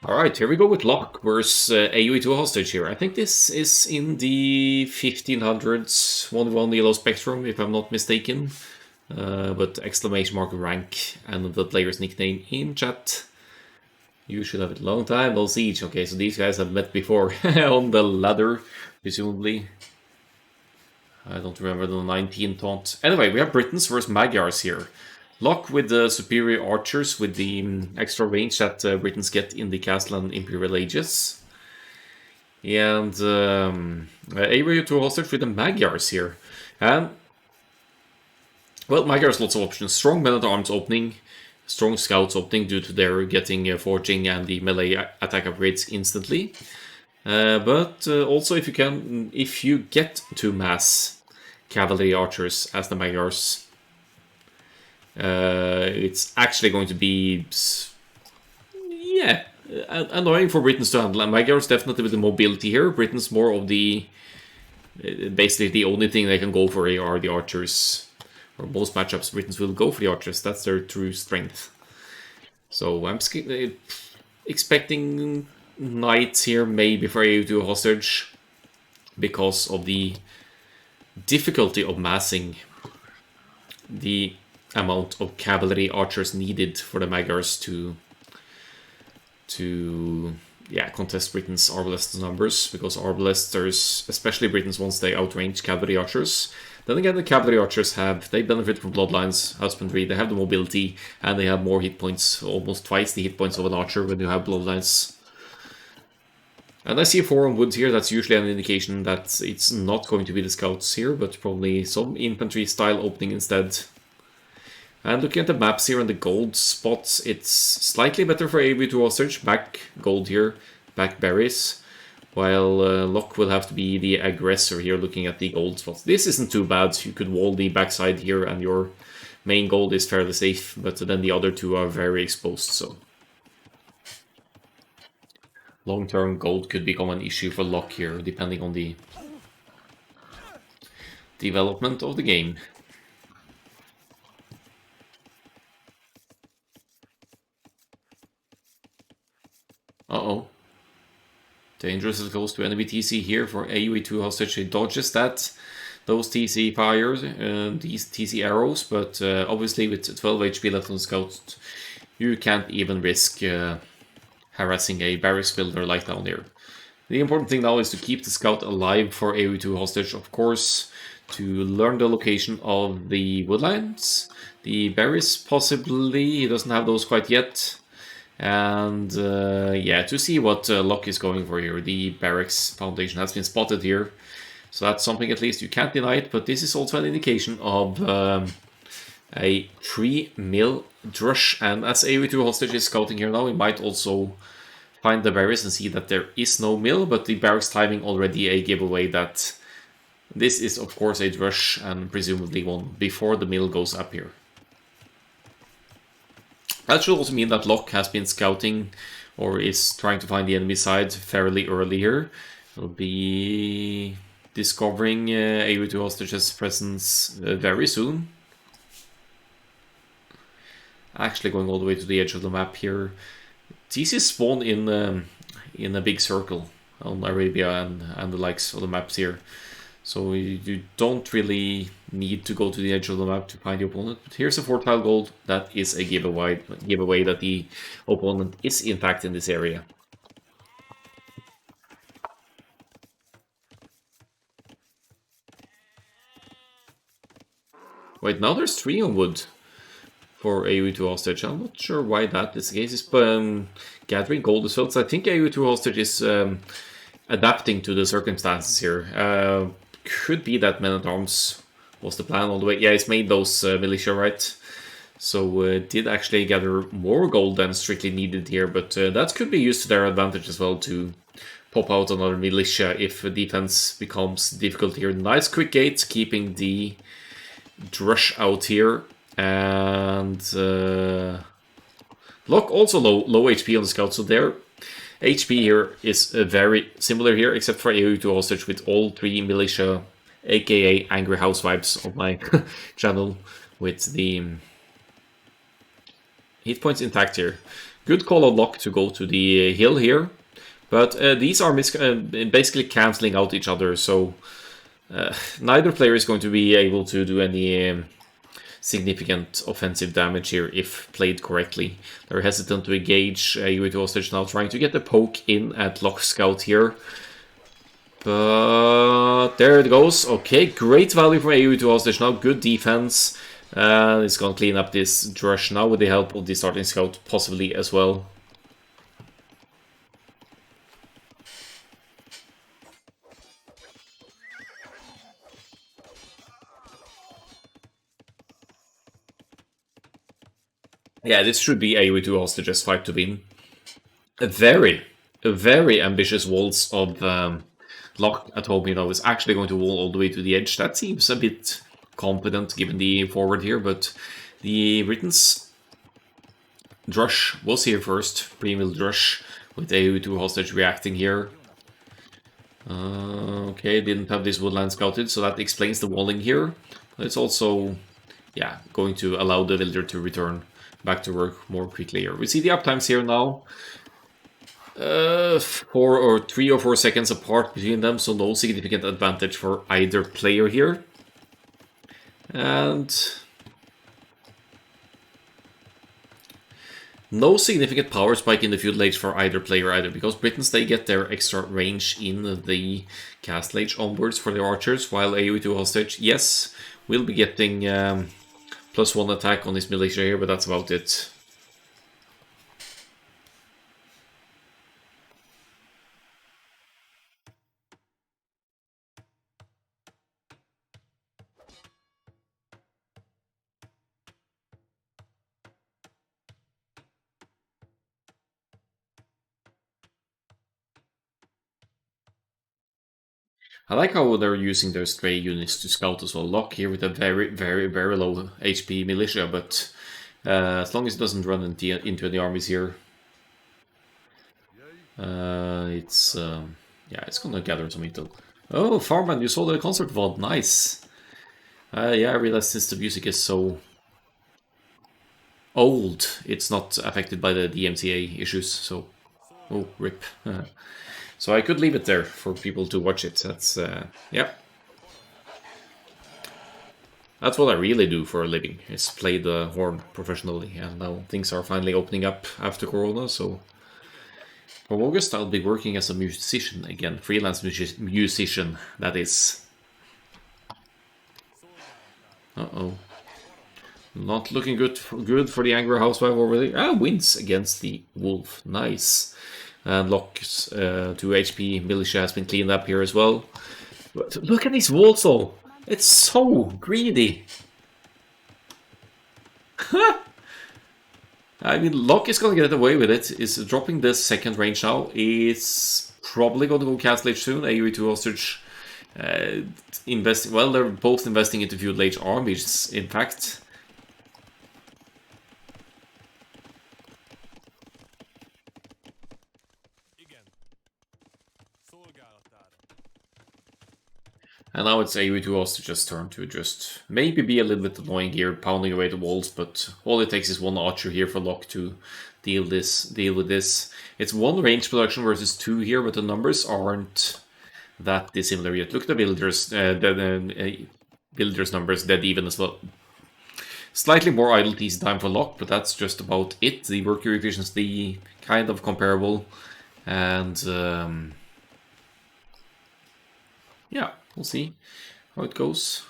Alright, here we go with Loch versus Aoe2hostage here. I think this is in the 1500s 1v1 yellow spectrum, if I'm not mistaken. But exclamation mark rank and the player's nickname in chat. You should have it a long time, no siege. Okay, so these guys have met before on the ladder, presumably. I don't remember the 19 taunt. Anyway, we have Britons versus Magyars here. Loch with the superior archers with the extra range that Britons get in the castle and Imperial Ages. And Aoe2hostage with the Magyars here. And, well, Magyars lots of options. Strong men-at-arms opening, strong scouts opening due to their getting forging and the melee attack upgrades instantly. But also if you get to mass cavalry archers as the Magyars, it's actually going to be, yeah, annoying for Britons to handle. And Magyars definitely with the mobility here. Britons more of the, basically the only thing they can go for here are the archers. Or most matchups, Britons will go for the archers. That's their true strength. So I'm expecting knights here, maybe for Aoe2hostage, because of the difficulty of massing the amount of cavalry archers needed for the Magyars to contest Britain's Arbalest numbers, because Arbalesters, especially Britons, once they outrange cavalry archers. Then again, the cavalry archers they benefit from bloodlines, husbandry, they have the mobility, and they have more hit points, almost twice the hit points of an archer when you have bloodlines. And I see a 4 on wood here. That's usually an indication that it's not going to be the scouts here, but probably some infantry style opening instead. And looking at the maps here and the gold spots, it's slightly better for Aoe2hostage. Back gold here, back berries. While Loch will have to be the aggressor here looking at the gold spots. This isn't too bad. You could wall the backside here and your main gold is fairly safe, but then the other two are very exposed, so long-term gold could become an issue for Loch here, depending on the development of the game. Uh-oh. Dangerous as close to enemy TC here for Aoe2hostage. He dodges those TC fires, these TC arrows, but obviously with 12 HP left on the scout, you can't even risk harassing a barracks builder like down there. The important thing now is to keep the scout alive for Aoe2hostage, of course, to learn the location of the woodlands. The berries, possibly, he doesn't have those quite yet. And to see what Loch is going for here. The barracks foundation has been spotted here, so that's something at least you can't deny it. But this is also an indication of a 3-mill drush, and as Aoe2hostage is scouting here now, we might also find the barracks and see that there is no mill, but the barracks timing already a giveaway that this is of course a drush and presumably one before the mill goes up here. That should also mean that Loch has been scouting or is trying to find the enemy side fairly early here. He'll be discovering Aoe2hostage's presence very soon. Actually going all the way to the edge of the map here. TC spawn in a big circle on Arabia and the likes of the maps here. So you don't really need to go to the edge of the map to find the opponent. But here's a 4-tile gold. That is a giveaway that the opponent is in fact in this area. Wait, now there's 3 on wood for Aoe2hostage. I'm not sure why that is the case. It's gathering gold as well. So I think Aoe2hostage is adapting to the circumstances here. Could be that men-at-arms was the plan all the way. Yeah, it's made those militia, right? So did actually gather more gold than strictly needed here, but that could be used to their advantage as well to pop out another militia if defense becomes difficult here. Nice quick gate, keeping the drush out here, and Loch also low HP on the scout, so their HP here is very similar here, except for Aoe2hostage with all 3 militia, aka Angry Housewives of my channel, with the hit points intact here. Good call on Loch to go to the hill here. But these are basically cancelling out each other, so neither player is going to be able to do any significant offensive damage here if played correctly. They're hesitant to engage Aoe2hostage now, trying to get the poke in at Loch Scout here. But there it goes. Okay, great value from Aoe2hostage now. Good defense. And it's going to clean up this Drush now with the help of the starting scout, possibly as well. Yeah, this should be Aoe2hostage's fight to win. A very ambitious waltz of Loch at home, is actually going to wall all the way to the edge. That seems a bit confident given the forward here, but the Britons Drush was here first. Pre-mill Drush with Aoe2hostage reacting here. Okay, didn't have this woodland scouted, so that explains the walling here. But it's also, yeah, going to allow the villager to return back to work more quickly here. We see the uptimes here now. 3 or 4 seconds apart between them, so no significant advantage for either player here. And no significant power spike in the feudal age for either player either, because Britons, they get their extra range in the castle age onwards for their archers, while Aoe2hostage, yes, will be getting +1 attack on his militia here, but that's about it. I like how they're using their stray units to scout as well. Loch here with a very low HP militia, but as long as it doesn't run into the armies here, it's gonna gather some intel. Oh, Farman, you saw the concert VOD, nice. Yeah, I realized since the music is so old, it's not affected by the DMCA issues, so... Oh, rip. So I could leave it there for people to watch it. That's, yeah. That's what I really do for a living, is play the horn professionally. And now things are finally opening up after Corona, so... From August, I'll be working as a musician again. Freelance musician, that is. Uh-oh. Not looking good for the angry housewife already. Ah, wins against the wolf. Nice. And Loch's 2 HP militia has been cleaned up here as well. But look at these walls though. It's so greedy. I mean, Loch is going to get away with it. Is dropping this second range now. It's probably going to go castle age soon. Aoe2hostage investing. Well, they're both investing into feudal age armies, in fact. And now it's Aoe2hostage's turn to just maybe be a little bit annoying here, pounding away the walls, but all it takes is 1 archer here for Loch to deal with this. It's 1 range production versus 2 here, but the numbers aren't that dissimilar yet. Look at the builders' numbers, dead even as well. Slightly more idle TC time for Loch, but that's just about it. The worker efficiency kind of comparable, and yeah. We'll see how it goes.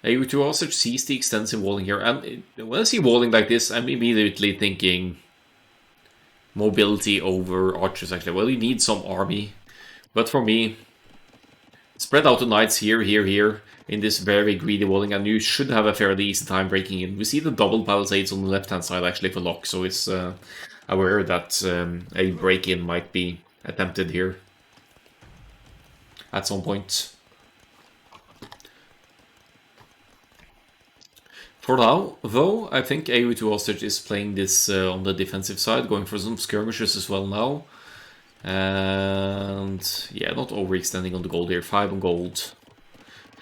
Aoe2hostage sees the extensive walling here, and when I see walling like this, I'm immediately thinking mobility over archers actually. Well, you need some army, but for me, spread out the knights here in this very greedy walling, and you should have a fairly easy time breaking in. We see the double palisades on the left-hand side actually for Loch, so it's aware that a break-in might be attempted here at some point. For now, though, I think Aoe2hostage is playing this on the defensive side, going for some skirmishes as well now. And yeah, not overextending on the gold here. 5 on gold.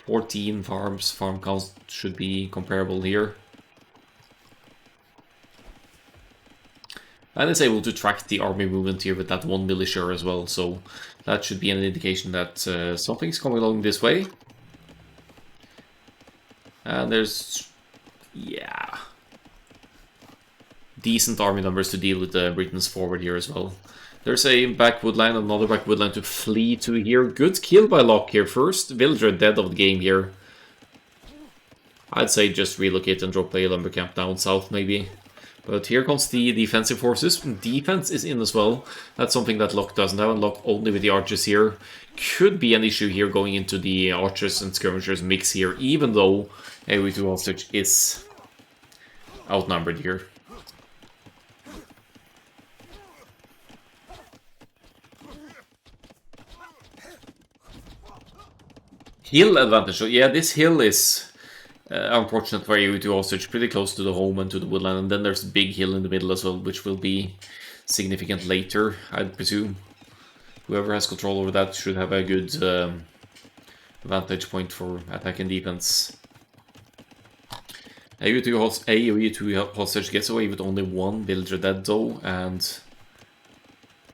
14 farms. Farm counts should be comparable here. And it's able to track the army movement here with that one militia as well, so that should be an indication that something's coming along this way. And there's, yeah, decent army numbers to deal with the Britons forward here as well. There's a backwood line, another backwood line to flee to here. Good kill by Loch here. First villager dead of the game here. I'd say just relocate and drop a lumber camp down south maybe. But here comes the defensive forces. Defense is in as well. That's something that Loch doesn't have, and Loch only with the archers here. Could be an issue here going into the archers and skirmishers mix here, even though Aoe2hostage is outnumbered here. Hill advantage. So yeah, this hill is unfortunate for Aoe2hostage, pretty close to the home and to the woodland, and then there's a big hill in the middle as well, which will be significant later, I'd presume. Whoever has control over that should have a good vantage point for attack and defense. Aoe2hostage gets away with only one villager dead though, and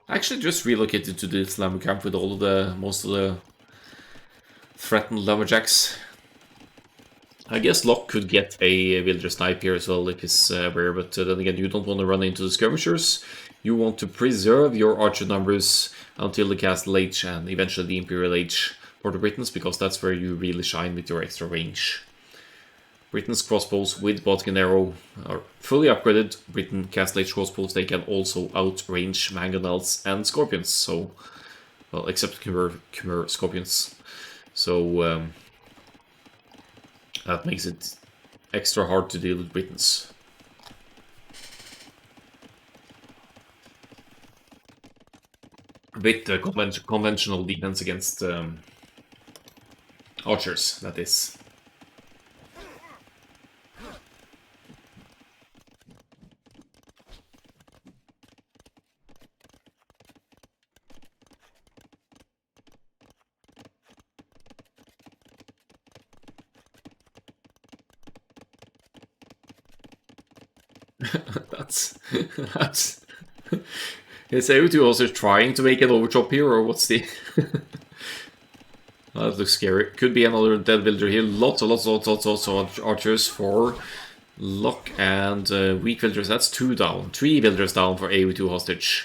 actually just relocated to this lumber camp with all of the most of the threatened lumberjacks. I guess Loch could get a villager snipe here as well if he's rare, but then again, you don't want to run into the skirmishers. You want to preserve your archer numbers until the Castle Age and eventually the Imperial Age for the Britons, because that's where you really shine with your extra range. Britain's crossbows with Bodkin Arrow are fully upgraded. Britain Castle Age crossbows, they can also outrange mangonels and scorpions, so, well, except Khmer scorpions. So, that makes it extra hard to deal with Britons. With the conventional defense against archers, that is. that's Is Aoe2hostage trying to make an overchop here, or what's the that looks scary. Could be another dead villager here. Lots of archers for Loch, and weak villagers. That's 2 down. 3 villagers down for Aoe2hostage.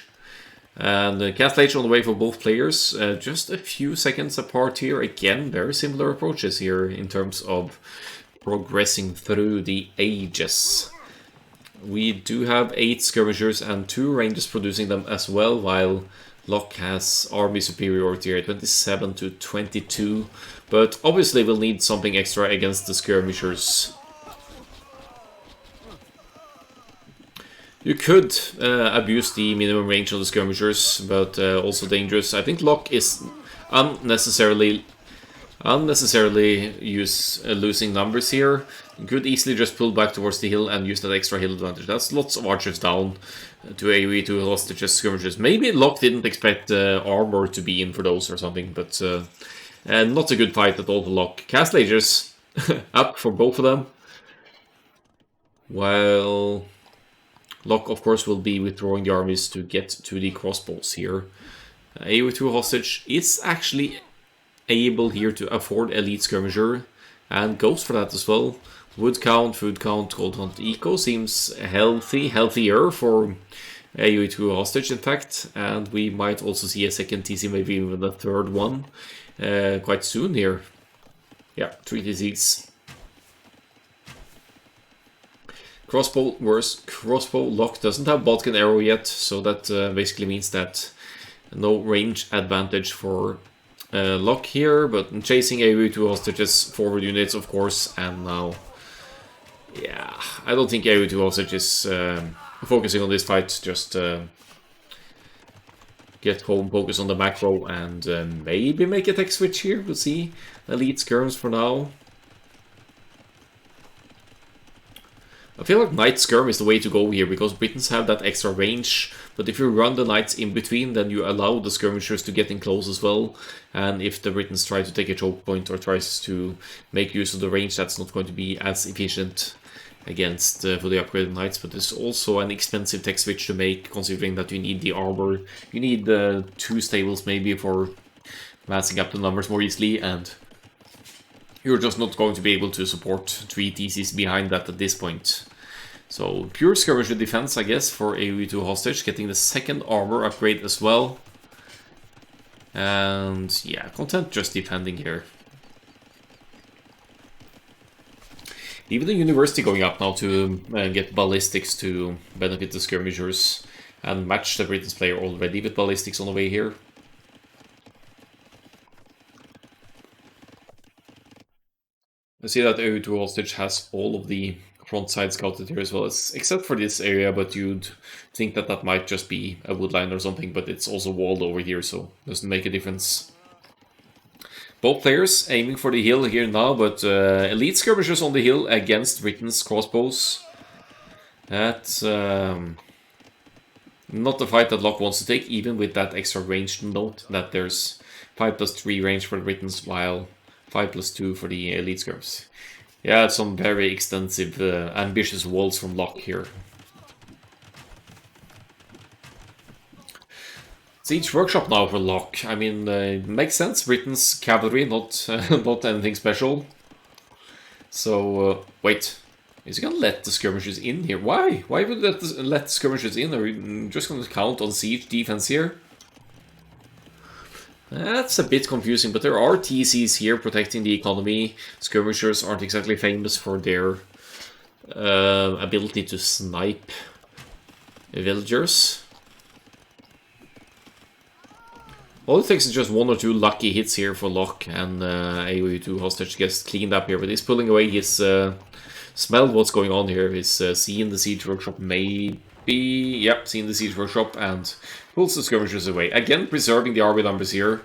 And Castle Age on the way for both players. Just a few seconds apart here. Again, very similar approaches here in terms of progressing through the ages. We do have 8 skirmishers and 2 rangers producing them as well, while Loch has army superiority here, 27 to 22. But obviously we'll need something extra against the skirmishers. You could abuse the minimum range of the skirmishers, but also dangerous. I think Loch is unnecessarily use losing numbers here. You could easily just pull back towards the hill and use that extra hill advantage. That's lots of archers down to Aoe2hostage skirmishers. Maybe Loch didn't expect armor to be in for those or something, but not a good fight at all for Loch. Castle Agers up for both of them. While Loch, of course, will be withdrawing the armies to get to the crossbows here. Aoe2hostage is actually able here to afford elite skirmisher and goes for that as well. Wood count, food count, gold hunt eco seems healthier for Aoe2hostage in fact, and we might also see a second TC, maybe even a third one quite soon here. Yeah, 3 TCs. Crossbow worse. Crossbow Loch doesn't have Bodkin Arrow yet, so that basically means that no range advantage for Loch here, but chasing Aoe2hostage's forward units, of course, and now, yeah, I don't think Aoe2hostage is focusing on this fight, just get home, focus on the macro, and maybe make a tech switch here, we'll see. Elite skirms for now. I feel like Knight Skirm is the way to go here, because Britons have that extra range, but if you run the Knights in between, then you allow the skirmishers to get in close as well, and if the Britons try to take a choke point or tries to make use of the range, that's not going to be as efficient. against for the upgraded knights, but it's also an expensive tech switch to make, considering that you need the armor. You need 2 stables maybe for massing up the numbers more easily, and you're just not going to be able to support 3 TCs behind that at this point. So pure skirmisher defense, I guess, for Aoe2hostage, getting the 2nd armor upgrade as well. And yeah, content just defending here. Even the university going up now to get ballistics to benefit the skirmishers and match the Britain's player already with ballistics on the way here. I see that Aoe2hostage has all of the front side scouted here as well, except for this area, but you'd think that that might just be a woodline or something, but it's also walled over here, so doesn't make a difference. Both players aiming for the hill here now, but elite skirmishers on the hill against Britain's crossbows. That's not the fight that Loch wants to take, even with that extra range. Note that there's 5+3 range for the Britons, while 5+2 for the elite skirms. Yeah, some very extensive, ambitious walls from Loch here. Siege workshop now for Loch. I mean, it makes sense. Britain's cavalry, not not anything special. So wait, is he gonna let the skirmishers in here? Why? Why would let the skirmishers in? Are we just gonna count on siege defense here? That's a bit confusing, but there are TCs here protecting the economy. Skirmishers aren't exactly famous for their ability to snipe villagers. All it takes is just 1 or 2 lucky hits here for Loch, and Aoe2hostage gets cleaned up here, but he's pulling away. He's smelled what's going on here. He's seen the siege workshop, maybe. Yep, seen the siege workshop, and pulls the skirmishers away. Again, preserving the army numbers here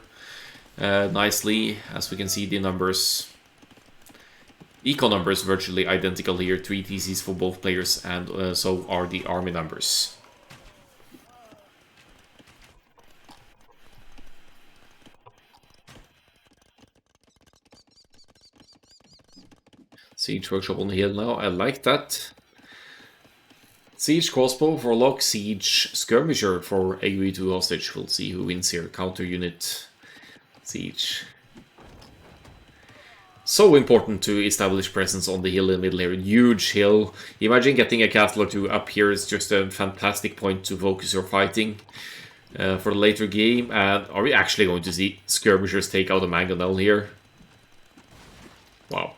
nicely, as we can see the numbers. Eco numbers virtually identical here, 3 TCs for both players, and so are the army numbers. Siege workshop on the hill now, I like that. Siege crossbow for Loch, siege skirmisher for Aoe2hostage. We'll see who wins here. Counter unit, siege. So important to establish presence on the hill in the middle here. Huge hill. Imagine getting a castle or 2 up here is just a fantastic point to focus your fighting for the later game. And are we actually going to see skirmishers take out a mangonel here? Wow.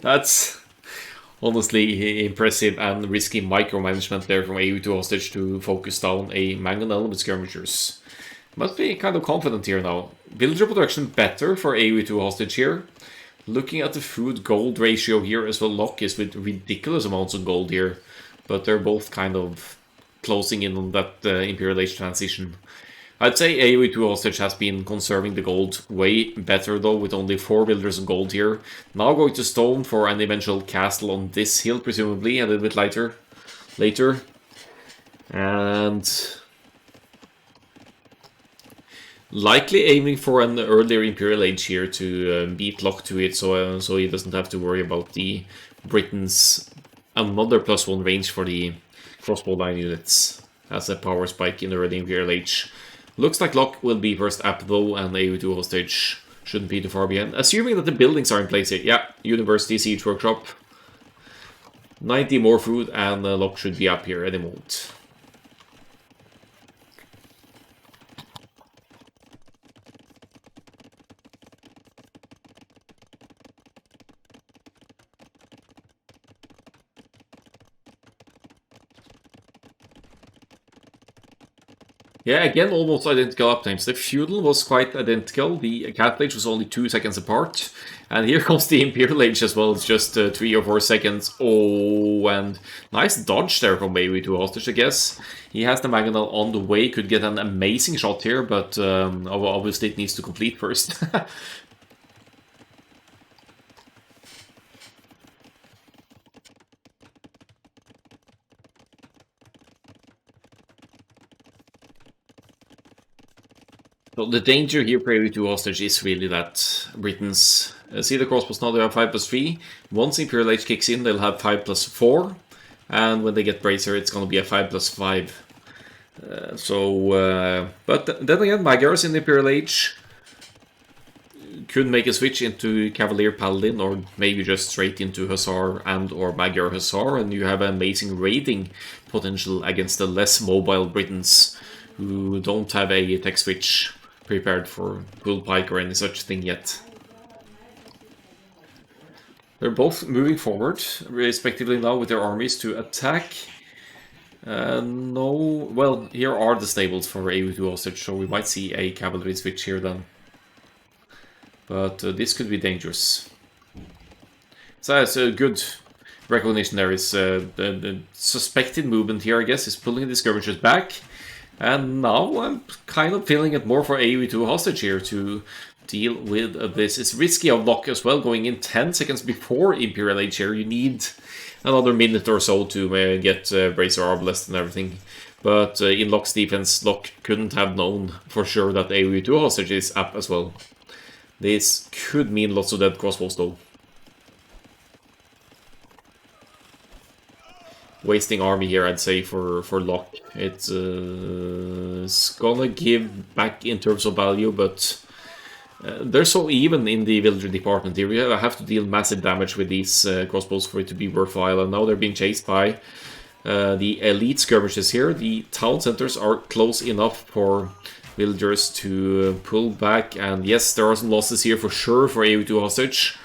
that's honestly impressive and risky micromanagement there from Aoe2hostage to focus down a mangonel with skirmishers. Must be kind of confident here now. Villager production better for Aoe2hostage here. Looking at the food gold ratio here as well, Loch is with ridiculous amounts of gold here, but they're both kind of closing in on that Imperial Age transition. I'd say Aoe2hostage has been conserving the gold way better though, with only 4 villagers of gold here. Now going to stone for an eventual castle on this hill, presumably, a little bit later. And likely aiming for an earlier Imperial Age here to beat Loch to it, so he doesn't have to worry about the Britain's another +1 range for the crossbow line units as a power spike in the early Imperial Age. Looks like Loch will be first up though, and Aoe2hostage shouldn't be too far behind. Assuming that the buildings are in place here. Yeah, University Siege Workshop. 90 more food, and Loch should be up here any moment. Yeah, again, almost identical uptimes. The feudal was quite identical. The Catholic Age was only 2 seconds apart. And here comes the Imperial Age as well. It's just 3 or 4 seconds. Oh, and nice dodge there from Aoe2hostage, I guess. He has the mangonel on the way. Could get an amazing shot here, but obviously it needs to complete first. So the danger here for Aoe2hostage is really that Britain's See the crossbows now, they have 5+3. Once Imperial Age kicks in, they'll have 5+4. And when they get Bracer, it's going to be a 5+5. But then again, Magyars in the Imperial Age could make a switch into Cavalier Paladin, or maybe just straight into Hussar and or Magyar Hussar, and you have amazing raiding potential against the less mobile Britons who don't have a tech switch prepared for Bull Pike or any such thing yet. They're both moving forward, respectively now with their armies to attack. No, well, here are the stables for Aoe2hostage, so we might see a cavalry switch here then. But this could be dangerous. So it's a good recognition there. Is the suspected movement here, I guess, is pulling the skirmishers back. And now I'm kind of feeling it more for Aoe2hostage here to deal with this. It's risky of Loch as well, going in 10 seconds before Imperial Age here. You need another minute or so to get Bracer Arbalest and everything. But in Loch's defense, Loch couldn't have known for sure that Aoe2hostage is up as well. This could mean lots of dead crossbows though. Wasting army here, I'd say, for Loch. It's gonna give back in terms of value, but they're so even in the villager department here. We have to deal massive damage with these crossbows for it to be worthwhile, and now they're being chased by the elite skirmishes here. The town centers are close enough for villagers to pull back, and yes, there are some losses here for sure for Aoe2hostage,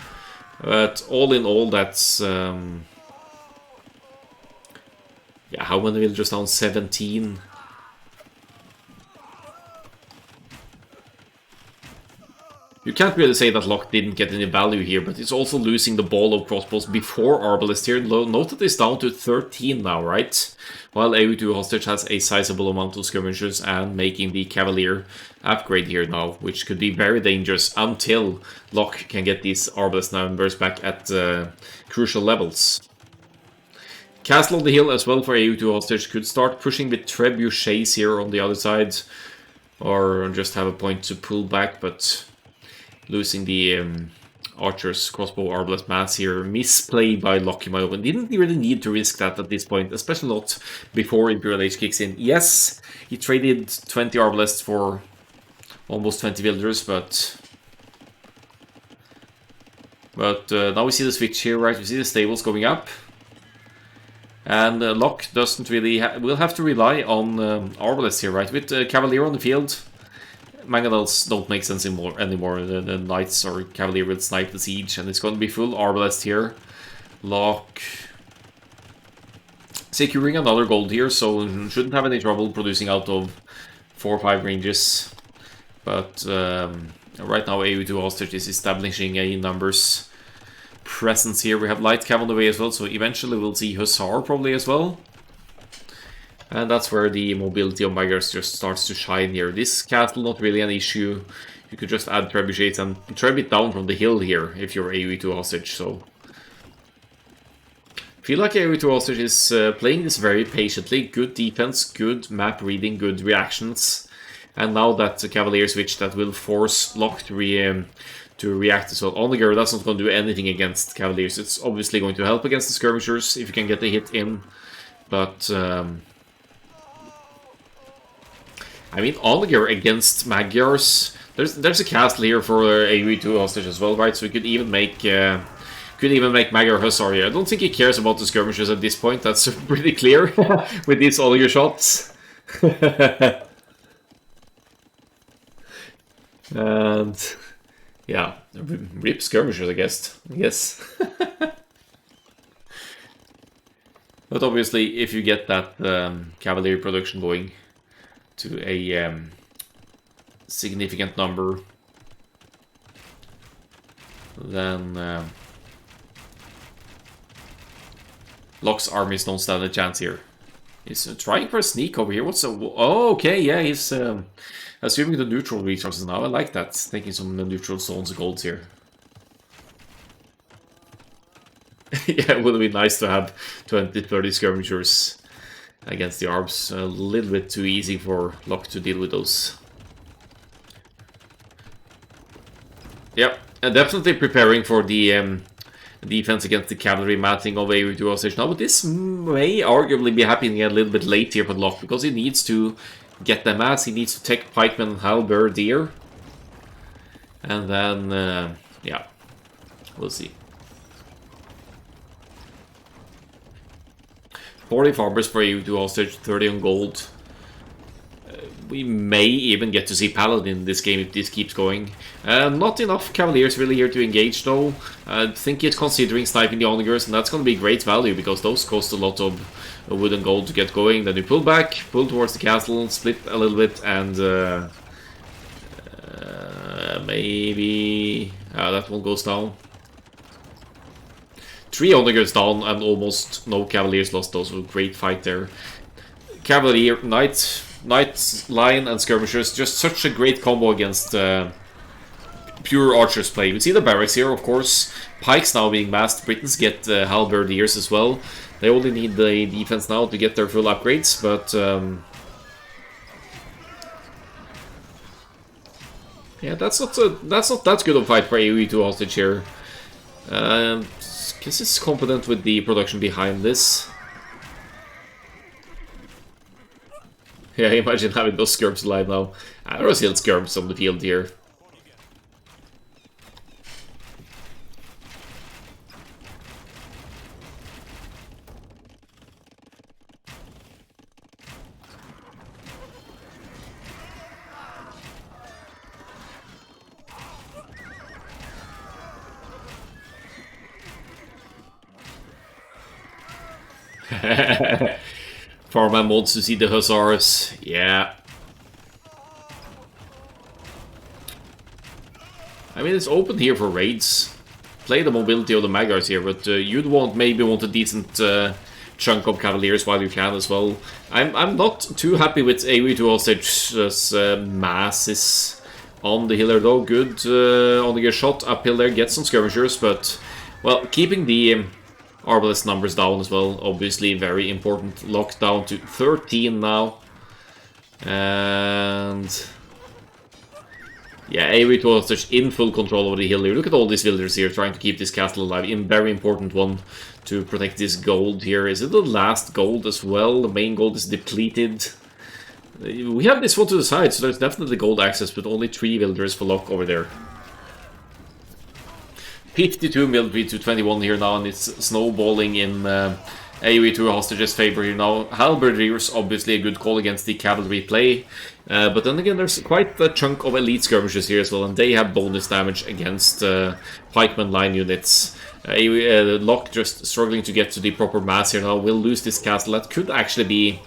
but all in all, that's yeah, how many villagers down? 17. You can't really say that Loch didn't get any value here, but it's also losing the ball of crossbows before Arbalest here. Note that it's down to 13 now, right? While Aoe2hostage has a sizable amount of skirmishers and making the Cavalier upgrade here now, which could be very dangerous until Loch can get these Arbalest numbers back at crucial levels. Castle on the hill as well for Aoe2hostage could start pushing with trebuchets here on the other side, or just have a point to pull back, but losing the archer's crossbow arbalest mass here. Misplay by Loch in my opinion. Didn't really need to risk that at this point, especially not before Imperial Age kicks in. Yes, he traded 20 arbalests for almost 20 villagers, but now we see the switch here, right? We see the stables going up. And Loch doesn't really will have to rely on arbalests here, right? With Cavalier on the field, mangonels don't make sense anymore. The knights or Cavalier will snipe the siege, and it's going to be full arbalest here. Loch securing another gold here, so shouldn't have any trouble producing out of 4 or 5 ranges. But right now Aoe2hostage is establishing a numbers presence here. We have light cav on the way as well, so eventually we'll see Hussar probably as well. And that's where the mobility of Magyars just starts to shine here. This castle, not really an issue. You could just add trebuchets and treb it down from the hill here if you're Aoe2hostage, so... I feel like Aoe2hostage is playing this very patiently. Good defense, good map reading, good reactions. And now that the Cavalier switch, that will force Loch to react as well. Onager, that's not going to do anything against Cavaliers. It's obviously going to help against the skirmishers if you can get the hit in. But, I mean, Onager against Magyars. There's a castle here for Aoe2hostage as well, right? So we could even make Magyar Hussar here. I don't think he cares about the skirmishers at this point. That's pretty clear with these Onager shots. And yeah, rip skirmishers, I guess. Yes. But obviously, if you get that cavalry production going to a significant number, then Loch's armies don't stand a chance here. He's trying for a sneak over here. What's a... Oh, okay, yeah, he's assuming the neutral resources now. I like that. Taking some neutral zones golds here. Yeah, it would be nice to have 20-30 skirmishers against the Arbs. A little bit too easy for Loch to deal with those. Yep, Definitely preparing for the defense against the cavalry matting of Aoe2hostage now, but this may arguably be happening a little bit late here for Loch, because he needs to get them mats, he needs to take pikemen and halberdier, and then, yeah, we'll see. 40 farmers for Aoe2hostage, 30 on gold. We may even get to see Paladin in this game if this keeps going. Not enough Cavaliers really here to engage though. I think he's considering sniping the Onagers, and that's going to be great value because those cost a lot of wood and gold to get going. Then you pull back, pull towards the castle, split a little bit, and maybe that one goes down. 3 Onagers down and almost no Cavaliers lost though, so great fight there. Cavalier, Knight line and skirmishers, just such a great combo against pure archers play. We see the barracks here, of course. Pikes now being massed. Britons get halberdiers as well. They only need the defense now to get their full upgrades, but yeah, that's not that good of a fight for Aoe2hostage here. Guess it's competent with the production behind this. Yeah, imagine having those skirms alive now. There are still skirms on the field here. Farman wants to see the hussars. Yeah. I mean, it's open here for raids. Play the mobility of the Magyars here, but you'd maybe want a decent chunk of Cavaliers while you can as well. I'm not too happy with Aoe2hostage's masses on the hill though. Good on the shot uphill there, get some skirmishers, but well, keeping the Arbalest numbers down as well, obviously very important. Lock down to 13 now. And yeah, Aoe2hostage in full control over the hill here. Look at all these villagers here trying to keep this castle alive. Very important one to protect this gold here. Is it the last gold as well? The main gold is depleted. We have this one to the side, so there's definitely gold access, but only 3 villagers for Loch over there. 52 military to 21 here now, and it's snowballing in Aoe2hostage's favor here now. Halberdiers, obviously a good call against the cavalry play, but then again there's quite a chunk of elite skirmishers here as well, and they have bonus damage against pikeman line units. Loch just struggling to get to the proper mass here now, will lose this castle. That could actually be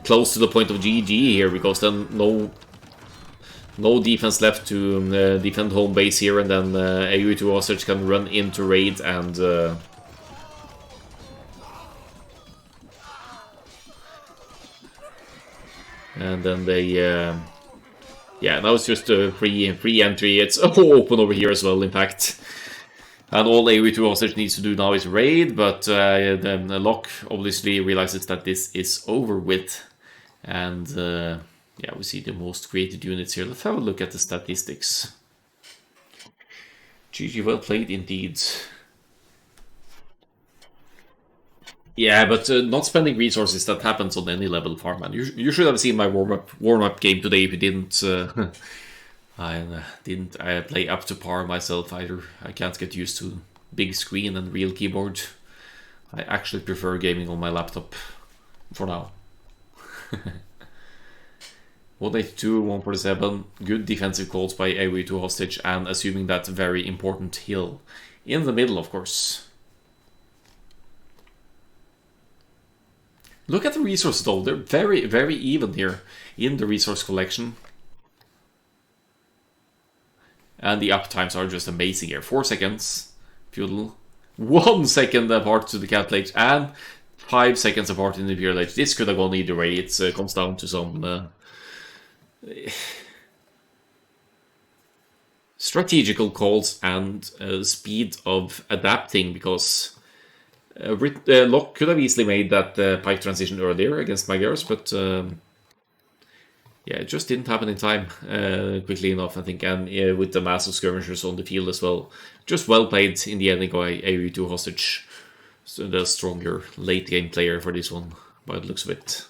close to the point of GG here, because then no defense left to defend home base here, and then Aoe2hostage can run into raid and then they yeah, now it's just a free entry. It's open over here as well, in fact. And all Aoe2hostage needs to do now is raid, but then Loch obviously realizes that this is over with, and yeah, we see the most created units here. Let's have a look at the statistics. GG, well played indeed. Yeah, but not spending resources, that happens on any level, Farman. You should have seen my warm-up game today if you didn't. I didn't play up to par myself either. I can't get used to big screen and real keyboard. I actually prefer gaming on my laptop for now. 182, 147, good defensive calls by Aoe2hostage, and assuming that very important hill in the middle, of course. Look at the resources though, they're very, very even here in the resource collection. And the uptimes are just amazing here. 4 seconds, feudal. 1 second apart to the Capital Age, and 5 seconds apart in the Imperial Age. This could have gone either way, it comes down to some strategical calls and speed of adapting, because Loch could have easily made that pike transition earlier against Magyars, but Yeah, it just didn't happen in time quickly enough, I think, and with the massive skirmishers on the field as well. Just well played in the ending by Aoe2 hostage. So the stronger late game player for this one, by the looks of it.